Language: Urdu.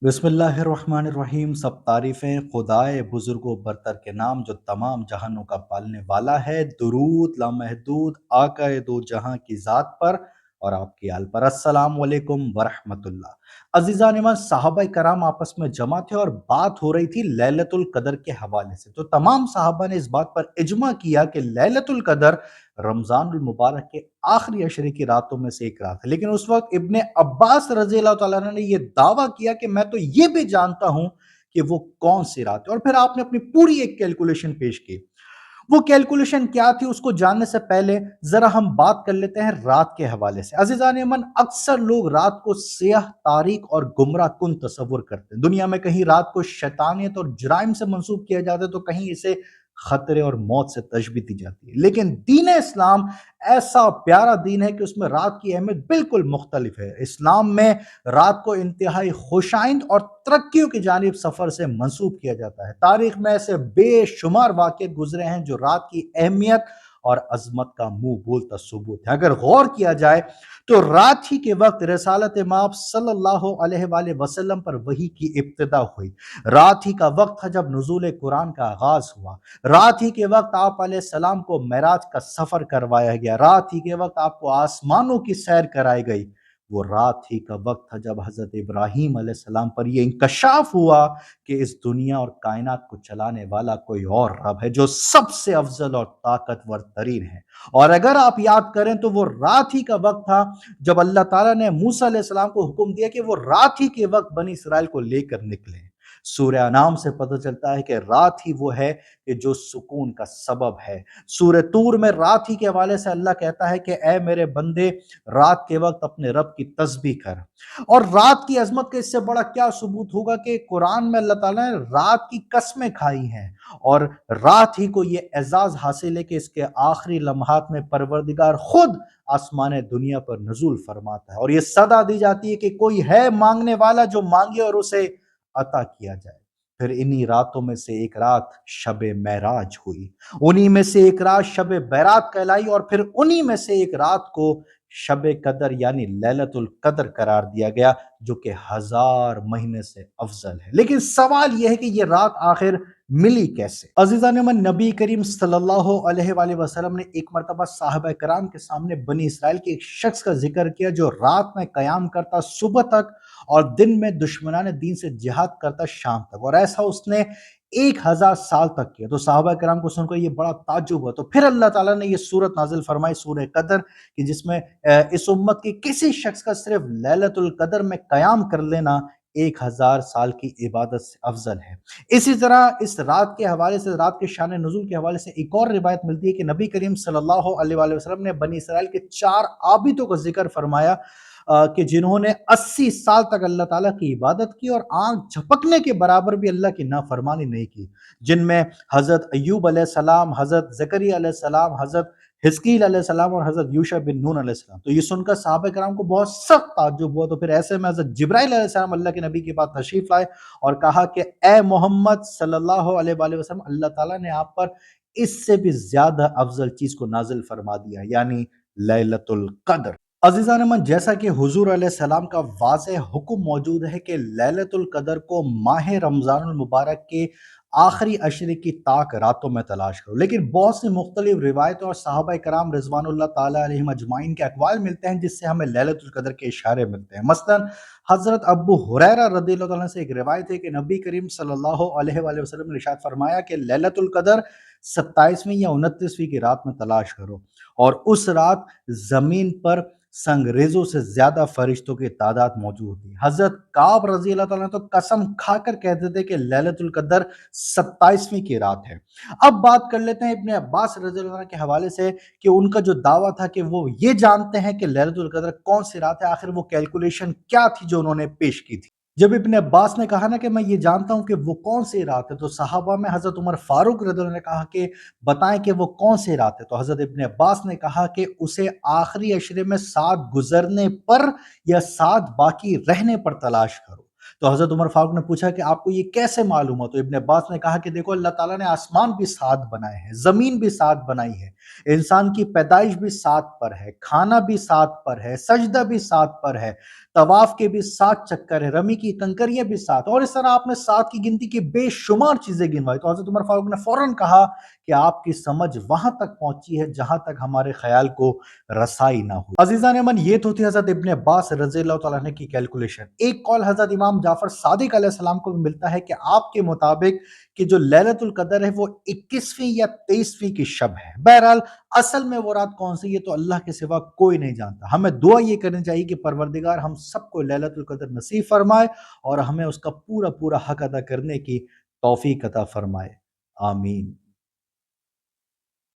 بسم اللہ الرحمن الرحیم۔ سب تعریفیں خدائے بزرگ و برتر کے نام جو تمام جہانوں کا پالنے والا ہے۔ درود لامحدود آقا دو جہاں کی ذات پر اور آپ کی آل پر۔ السلام علیکم ورحمت اللہ۔ عزیزان ایمان، صحابہ کرام آپس میں جمع تھے اور بات ہو رہی تھی لیلۃ القدر کے حوالے سے۔ تو تمام صحابہ نے اس بات پر اجماع کیا کہ لیلۃ القدر رمضان المبارک کے آخری عشرے کی راتوں میں سے ایک رات ہے۔ لیکن اس وقت ابن عباس رضی اللہ تعالیٰ عنہ نے یہ دعویٰ کیا کہ میں تو یہ بھی جانتا ہوں کہ وہ کون سی رات ہے، اور پھر آپ نے اپنی پوری ایک کیلکولیشن پیش کی۔ وہ کیلکولیشن کیا تھی اس کو جاننے سے پہلے ذرا ہم بات کر لیتے ہیں رات کے حوالے سے۔ عزیزان ایمان، اکثر لوگ رات کو سیاہ، تاریک اور گمراہ کن تصور کرتے ہیں۔ دنیا میں کہیں رات کو شیطانیت اور جرائم سے منسوب کیا جاتا ہے تو کہیں اسے خطرے اور موت سے تشبیہ دی جاتی ہے۔ لیکن دین اسلام ایسا پیارا دین ہے کہ اس میں رات کی اہمیت بالکل مختلف ہے۔ اسلام میں رات کو انتہائی خوشائند اور ترقیوں کی جانب سفر سے منسوب کیا جاتا ہے۔ تاریخ میں ایسے بے شمار واقعات گزرے ہیں جو رات کی اہمیت اور عظمت کا منہ بولتا ثبوت ہے۔ اگر غور کیا جائے تو رات ہی کے وقت رسالت مآب صلی اللہ علیہ وآلہ وسلم پر وحی کی ابتدا ہوئی۔ رات ہی کا وقت تھا جب نزول قرآن کا آغاز ہوا۔ رات ہی کے وقت آپ علیہ السلام کو معراج کا سفر کروایا گیا۔ رات ہی کے وقت آپ کو آسمانوں کی سیر کرائی گئی۔ وہ رات ہی کا وقت تھا جب حضرت ابراہیم علیہ السلام پر یہ انکشاف ہوا کہ اس دنیا اور کائنات کو چلانے والا کوئی اور رب ہے جو سب سے افضل اور طاقتور ترین ہے۔ اور اگر آپ یاد کریں تو وہ رات ہی کا وقت تھا جب اللہ تعالیٰ نے موسیٰ علیہ السلام کو حکم دیا کہ وہ رات ہی کے وقت بنی اسرائیل کو لے کر نکلیں۔ سورہ انعام سے پتہ چلتا ہے کہ رات ہی وہ ہے کہ جو سکون کا سبب ہے۔ سورہ طور میں رات ہی کے حوالے سے اللہ کہتا ہے کہ اے میرے بندے، رات کے وقت اپنے رب کی تسبیح کر۔ اور رات کی عظمت کا اس سے بڑا کیا ثبوت ہوگا کہ قرآن میں اللہ تعالیٰ نے رات کی قسمیں کھائی ہیں، اور رات ہی کو یہ اعزاز حاصل ہے کہ اس کے آخری لمحات میں پروردگار خود آسمان دنیا پر نزول فرماتا ہے، اور یہ صدا دی جاتی ہے کہ کوئی ہے مانگنے والا جو مانگے اور اسے عطا کیا جائے۔ پھر انہی راتوں میں سے ایک رات شب معراج ہوئی، انہی میں سے ایک رات شب بیرات کہلائی، اور پھر انہی میں سے ایک رات کو شب قدر یعنی لیلۃ القدر قرار دیا گیا، جو کہ 1000 مہینے سے افضل ہے۔ لیکن سوال یہ ہے کہ یہ رات آخر ملی کیسے؟ عزیزان من، نبی کریم صلی اللہ علیہ وآلہ وسلم نے ایک مرتبہ صحابہ کرام کے سامنے بنی اسرائیل کے ایک شخص کا ذکر کیا جو رات میں قیام کرتا صبح تک اور دن میں دشمنان دین سے جہاد کرتا شام تک، اور ایسا اس نے 1000 سال تک کیا۔ تو صحابہ کرام کو سن کر یہ بڑا تعجب ہوا۔ تو پھر اللہ تعالیٰ نے یہ سورت نازل فرمائی، سورہ قدر، کہ جس میں اس امت کے کسی شخص کا صرف لیلۃ القدر میں قیام کر لینا 1000 سال کی عبادت سے افضل ہے۔ اسی طرح اس رات کے حوالے سے، رات کے شان نزول کے حوالے سے ایک اور روایت ملتی ہے کہ نبی کریم صلی اللہ علیہ وآلہ وسلم نے بنی اسرائیل کے 4 عابدوں کا ذکر فرمایا کہ جنہوں نے 80 سال تک اللہ تعالیٰ کی عبادت کی اور آنکھ جھپکنے کے برابر بھی اللہ کی نافرمانی نہیں کی، جن میں حضرت ایوب علیہ السلام، حضرت زکریا علیہ السلام، حضرت حزقیل علیہ السلام اور حضرت یوشع بن نون علیہ السلام۔ تو یہ سن کر صحابہ کرام کو بہت سخت تعجب ہوا۔ تو پھر ایسے میں حضرت جبرائیل علیہ السلام اللہ کے نبی کے پاس تشریف لائے اور کہا کہ اے محمد صلی اللہ علیہ وآلہ وسلم، اللہ تعالیٰ نے آپ پر اس سے بھی زیادہ افضل چیز کو نازل فرما دیا، یعنی لیلۃ القدر۔ عزیزان من، جیسا کہ حضور علیہ السلام کا واضح حکم موجود ہے کہ لیلۃ القدر کو ماہ رمضان المبارک کے آخری عشرے کی طاق راتوں میں تلاش کرو، لیکن بہت سی مختلف روایتوں اور صحابہ کرام رضوان اللہ تعالیٰ علیہم اجمعین کے اقوال ملتے ہیں جس سے ہمیں لیلۃ القدر کے اشارے ملتے ہیں۔ مثلا حضرت ابو ہریرہ رضی اللہ تعالیٰ سے ایک روایت ہے کہ نبی کریم صلی اللہ علیہ وآلہ وسلم نے ارشاد فرمایا کہ لیلۃ القدر 27ویں یا 29ویں کی رات میں تلاش کرو، اور اس رات زمین پر سنگریزوں سے زیادہ فرشتوں کی تعداد موجود ہوتی۔ حضرت کعب رضی اللہ تعالیٰ تو قسم کھا کر کہتے تھے کہ لیلۃ القدر 27ویں کی رات ہے۔ اب بات کر لیتے ہیں ابن عباس رضی اللہ عنہ کے حوالے سے کہ ان کا جو دعویٰ تھا کہ وہ یہ جانتے ہیں کہ لیلۃ القدر کون سی رات ہے، آخر وہ کیلکولیشن کیا تھی جو انہوں نے پیش کی تھی۔ جب ابن عباس نے کہا نا کہ میں یہ جانتا ہوں کہ وہ کون سی رات ہے، تو صحابہ میں حضرت عمر فاروق رضی اللہ عنہ نے کہا کہ بتائیں کہ وہ کون سی رات ہے۔ تو حضرت ابن عباس نے کہا کہ اسے آخری عشرے میں 7 گزرنے پر یا 7 باقی رہنے پر تلاش کرو۔ تو حضرت عمر فاروق نے پوچھا کہ آپ کو یہ کیسے معلوم ہو؟ تو ابن عباس نے کہا کہ دیکھو، اللہ تعالیٰ نے آسمان بھی 7 بنائے ہیں، زمین بھی 7 بنائی ہے، انسان کی پیدائش بھی 7 پر ہے، کھانا بھی 7 پر ہے، سجدہ بھی 7 پر ہے، طواف کے بھی 7 چکر ہے، رمی کی کنکریاں بھی 7، اور اس طرح آپ نے 7 کی گنتی کی بے شمار چیزیں گنوائی۔ تو حضرت عمر فاروق نے فوراً کہا کہ آپ کی سمجھ وہاں تک پہنچی ہے جہاں تک ہمارے خیال کو رسائی نہ ہوئی۔ عزیزان من، یہ تو تھی حضرت ابن عباس رضی اللہ تعالیٰ عنہ کی کیلکولیشن۔ ایک قول حضرت امام جعفر صادق علیہ السلام کو بھی ملتا ہے کہ آپ کے مطابق کہ جو لیلۃ القدر ہے وہ 21ویں یا 23ویں کی شب ہے۔ بہرحال اصل میں وہ رات کون سی، یہ تو اللہ کے سوا کوئی نہیں جانتا۔ ہمیں دعا یہ کرنی چاہیے کہ پروردگار ہم سب کو لیلۃ القدر نصیب فرمائے اور ہمیں اس کا پورا پورا حق ادا کرنے کی توفیق عطا فرمائے۔ آمین۔